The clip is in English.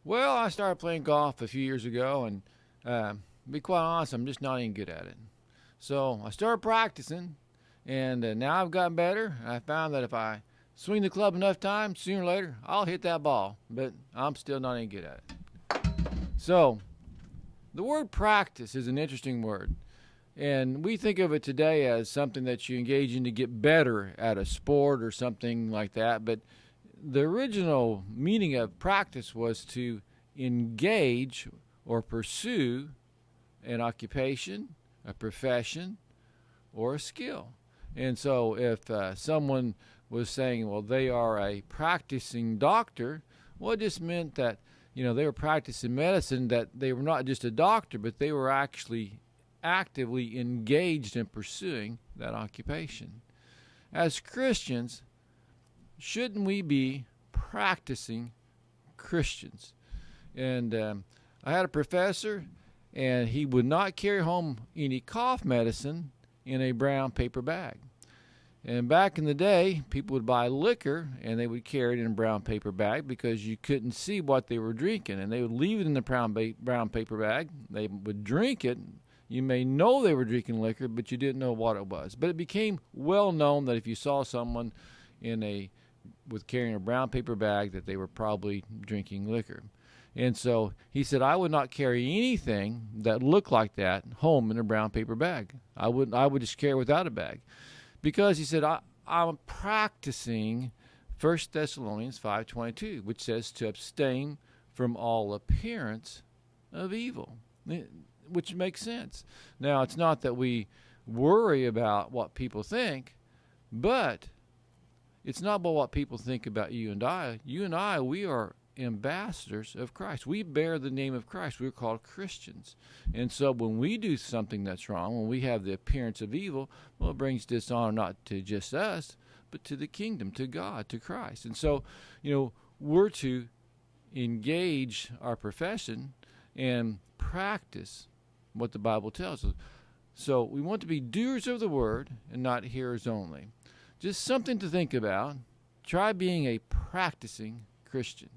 Well, I started playing golf a few years ago, and to be quite honest, I'm just not even good at it. So I started practicing, and now I've gotten better. I found that if I swing the club enough times, sooner or later, I'll hit that ball. But I'm still not any good at it. So the word practice is an interesting word. And we think of it today as something that you engage in to get better at a sport or something like that. But the original meaning of practice was to engage or pursue an occupation, a profession, or a skill. And so if someone was saying, well, they are a practicing doctor, well, it just meant that, they were practicing medicine, that they were not just a doctor, but they were actually actively engaged in pursuing that occupation. As Christians, shouldn't we be practicing Christians? And I had a professor, and he would not carry home any cough medicine in a brown paper bag. And back in the day, people would buy liquor and they would carry it in a brown paper bag because you couldn't see what they were drinking. And they would leave it in the brown paper bag. They would drink it. You may know they were drinking liquor, but you didn't know what it was. But it became well known that if you saw someone with carrying a brown paper bag, that they were probably drinking liquor. And so he said, I would not carry anything that looked like that home in a brown paper bag. I would just carry it without a bag. Because he said, I'm practicing 1 Thessalonians 5:22, which says to abstain from all appearance of evil, which makes sense. Now, it's not that we worry about what people think, but it's not about what people think about you and I. You and I, we are ambassadors of Christ. We bear the name of Christ. We're called Christians. And so when we do something that's wrong, when we have the appearance of evil, well, it brings dishonor not to just us, but to the kingdom, to God, to Christ. And so, we're to engage our profession and practice what the Bible tells us. So we want to be doers of the word and not hearers only. Just something to think about. Try being a practicing Christian.